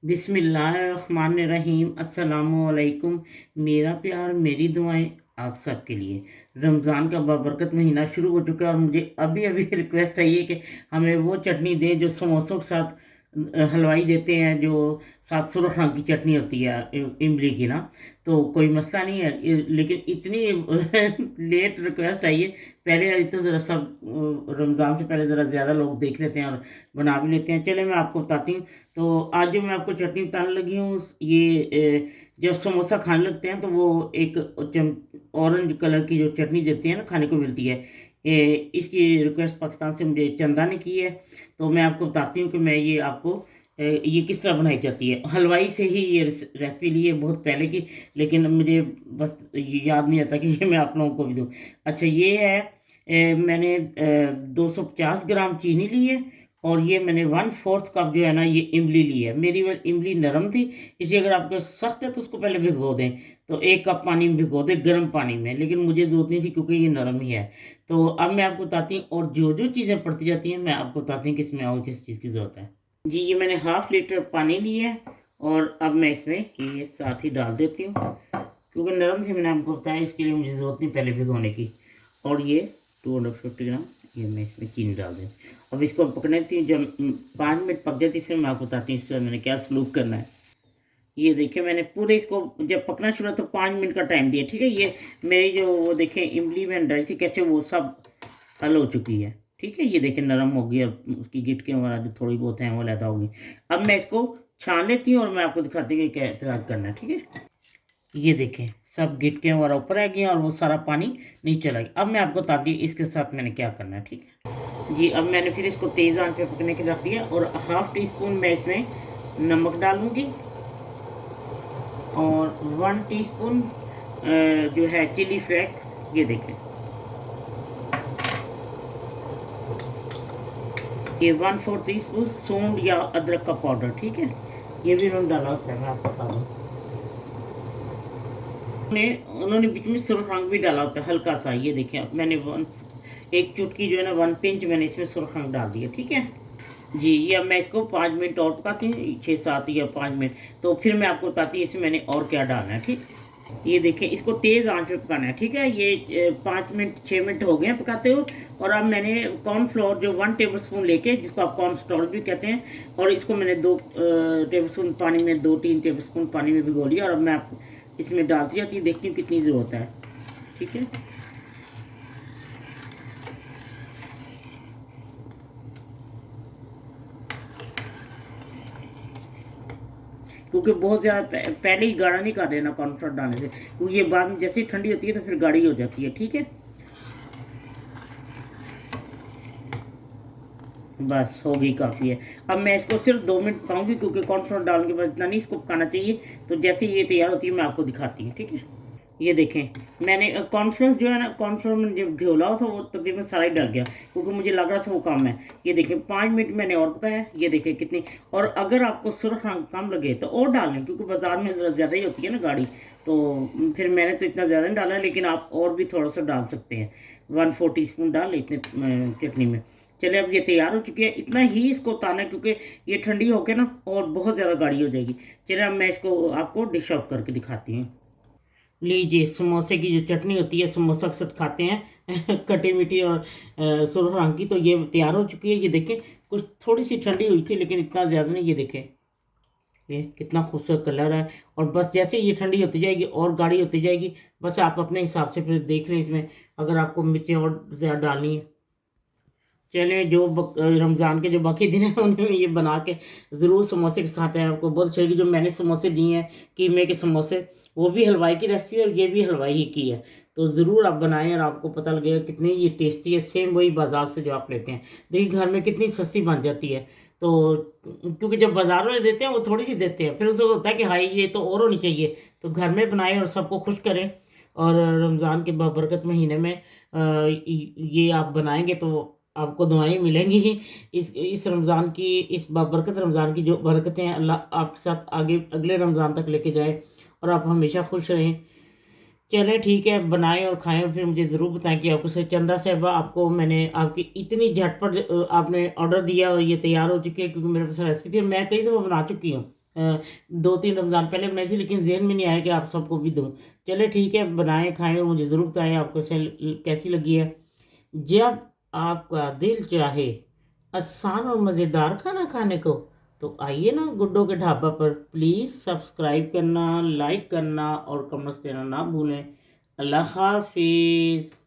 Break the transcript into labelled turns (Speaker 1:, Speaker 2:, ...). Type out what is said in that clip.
Speaker 1: बिस्मिल्लाहिर्रहमानिर्रहीम अस्सलामुअलैकुम। मेरा प्यार मेरी दुआएं आप सबके लिए। रमज़ान का बाबरकत महीना शुरू हो चुका है और मुझे अभी अभी रिक्वेस्ट आई है कि हमें वो चटनी दें जो समोसों के साथ हलवाई देते हैं, जो साथ सुरख रंग की चटनी होती है इमली की ना। तो कोई मसला नहीं है लेकिन इतनी लेट रिक्वेस्ट आई है। पहले आई तो ज़रा सब रमज़ान से पहले ज़रा ज़्यादा लोग देख लेते हैं और बना भी लेते हैं। चले मैं आपको बताती हूँ। तो आज जो मैं आपको चटनी बताने लगी हूँ ये जब समोसा खाने लगते हैं तो वो एक ऑरेंज कलर की जो चटनी देती है ना खाने को मिलती है। इसकी रिक्वेस्ट पाकिस्तान से मुझे चंदा ने की है। तो मैं आपको बताती हूँ कि मैं ये आपको ये किस तरह बनाई जाती है। हलवाई से ही ये रेसिपी ली है बहुत पहले की, लेकिन मुझे बस ये याद नहीं आता कि ये मैं आप लोगों को भी दूँ। अच्छा ये है मैंने 250 ग्राम चीनी ली है और ये मैंने 1/4 कप जो है ना ये इमली ली है। मेरी वो इमली नरम थी, इसलिए अगर आपके सख्त है तो उसको पहले भिगो दें। तो 1 कप पानी में भिगो दें, गर्म पानी में, लेकिन मुझे ज़रूरत नहीं थी क्योंकि ये नरम ही है। तो अब मैं आपको बताती हूँ और जो जो चीज़ें पड़ती जाती हैं मैं आपको बताती हूँ कि इसमें और किस चीज़ की ज़रूरत है। जी ये मैंने 1/2 लीटर पानी लिया है और अब मैं इसमें ये साथ ही डाल देती हूँ क्योंकि नरम थी, मैंने आपको बताया, इसके लिए मुझे ज़रूरत नहीं पहले भिगोने की। और ये 250 ग्राम ये मैं इसमें चीनी डाल दें। अब इसको पकने देती हूँ, जब 5 मिनट पक जाती फिर मैं आपको बताती हूँ इसका मैंने क्या सलूक करना है। ये देखिए मैंने पूरे इसको जब पकना शुरू तो 5 मिनट का टाइम दिया, ठीक है। ये मेरी जो वो देखें इमली मैंने डाली थी कैसे वो सब हल हो चुकी है, ठीक है। ये देखें नरम हो गई और उसकी गिटकें वगैरह जो थोड़ी बहुत हैं वो लैदा होगी। अब मैं इसको छान लेती हूँ और मैं आपको दिखाती हूँ कि क्या करना है, ठीक है। ये देखें सब गिटकें वगैरह ऊपर आ गई और वो सारा पानी नीचे चला गया। अब मैं आपको बताती हूँ इसके साथ मैंने क्या करना है, ठीक है जी। अब मैंने फिर इसको तेज़ आंच पे पकने के रख दिया और 1/2 टीस्पून मैं इसमें नमक डालूंगी और 1 टीस्पून जो है चिली फ्लेक्स। ये देखें ये 1/4 टीस्पून सूंड या अदरक का पाउडर, ठीक है। ये भी उन्होंने डाला होता है, मैं आपको बता दूँ। उन्होंने बीच में सुरख रंग भी डाला होता है हल्का सा। ये देखें अब मैंने एक चुटकी जो है ना 1 पिंच मैंने इसमें सुरख रंग डाल दिया, ठीक है जी। ये अब मैं इसको 5 मिनट और पकाती हूँ, 6-7 या 5 मिनट। तो फिर मैं आपको बताती हूँ इसमें मैंने और क्या डालना है, ठीक। ये देखें इसको तेज़ आंच पे पकाना है, ठीक है। ये 5 मिनट 6 मिनट हो गए हैं पकाते हुए। और अब मैंने कॉर्नफ्लोर जो 1 टेबल स्पून लेके, जिसको आप कॉर्नस्टॉल भी कहते हैं, और इसको मैंने 2 टेबल स्पून पानी में 2-3 टेबल स्पून पानी में भिगो लिया और अब मैं आप इसमें डालती जाती हूँ, देखती हूँ कितनी ज़रूरत है, ठीक है। क्योंकि बहुत ज़्यादा पहले ही गाढ़ा नहीं कर देना कॉर्नफ्लोर डालने से, क्योंकि ये बाद में जैसे ही ठंडी होती है तो फिर गाढ़ी हो जाती है, ठीक है। बस हो गई, काफ़ी है। अब मैं इसको सिर्फ 2 मिनट पकाऊंगी क्योंकि कॉर्नफ्लोर डालने के बाद इतना नहीं इसको पकाना चाहिए। तो जैसे ये तैयार होती है मैं आपको दिखाती हूँ, ठीक है। ये देखें मैंने कॉर्नफ्लोर जो है ना, कॉर्नफ्लोर में जब घोला था वो तकरीबन सारा ही डल गया क्योंकि मुझे लग रहा था वो कम है। ये देखें 5 मिनट मैंने और पकाया, ये देखें कितनी। और अगर आपको सुरख रंग कम लगे तो और डाल लें क्योंकि बाज़ार में ज़्यादा ही होती है ना गाढ़ी। तो फिर मैंने तो इतना ज़्यादा नहीं डाला, लेकिन आप और भी थोड़ा सा डाल सकते हैं। 1/4 टीस्पून डाल लें इतने चटनी में। चले अब ये तैयार हो चुकी है, इतना ही इसको उतारना है क्योंकि ये ठंडी होकर ना और बहुत ज़्यादा गाढ़ी हो जाएगी। चलिए अब मैं इसको आपको डिश आउट करके दिखाती हूँ। लीजिए समोसे की जो चटनी होती है समोसा के साथ खाते हैं खट्टी मीठी और सुरख रंग की, तो ये तैयार हो चुकी है। ये देखें कुछ थोड़ी सी ठंडी हुई थी लेकिन इतना ज़्यादा नहीं। ये देखें ये कितना खूबसूरत कलर है। और बस जैसे ये ठंडी होती जाएगी और गाढ़ी होती जाएगी, बस आप अपने हिसाब से फिर देख लें इसमें अगर आपको मिर्चें और ज़्यादा डालनी है। चलें जो रमज़ान के जो बाकी दिन हैं उनमें ये बना के ज़रूर समोसे के साथ हैं, आपको बहुत अच्छी लगी। जो मैंने समोसे दिए हैं कीमे के समोसे, वो भी हलवाई की रेसिपी और ये भी हलवाई ही की है। तो ज़रूर आप बनाएं और आपको पता लगेगा कितनी ये टेस्टी है। सेम वही बाज़ार से जो आप लेते हैं, देखिए घर में कितनी सस्ती बन जाती है। तो क्योंकि जब बाज़ार में देते हैं वो थोड़ी सी देते हैं, फिर उसको होता है कि हाई ये तो और होनी चाहिए। तो घर में बनाएं और सबको खुश करें। और रमज़ान के बाबरकत महीने में ये आप बनाएंगे तो आपको दुआएं मिलेंगी ही। इस रमज़ान की, इस बाबरकत रमज़ान की जो बरकतें हैं अल्लाह आपके साथ आगे अगले रमज़ान तक लेके जाए और आप हमेशा खुश रहें। चलें ठीक है, बनाएं और खाएं और फिर मुझे ज़रूर बताएं कि आपको से चंदा साहिबा आपको मैंने आपकी इतनी झटपट आपने ऑर्डर दिया और ये तैयार हो चुकी है क्योंकि मेरे पास रेसिपी थी और मैं कई दफ़ा बना चुकी हूँ। 2-3 रमज़ान पहले बनाई थी, लेकिन ज़हन में नहीं आया कि आप सबको भी दूँ। चलिए ठीक है, बनाएँ, खाएँ और मुझे ज़रूर बताएँ आपको कैसी लगी है। जब आपका दिल चाहे आसान और मज़ेदार खाना खाने को, तो आइए ना गुड्डो के ढाबा पर। प्लीज़ सब्सक्राइब करना, लाइक करना और कमेंट्स देना ना भूलें। अल्लाह हाफ़िज़।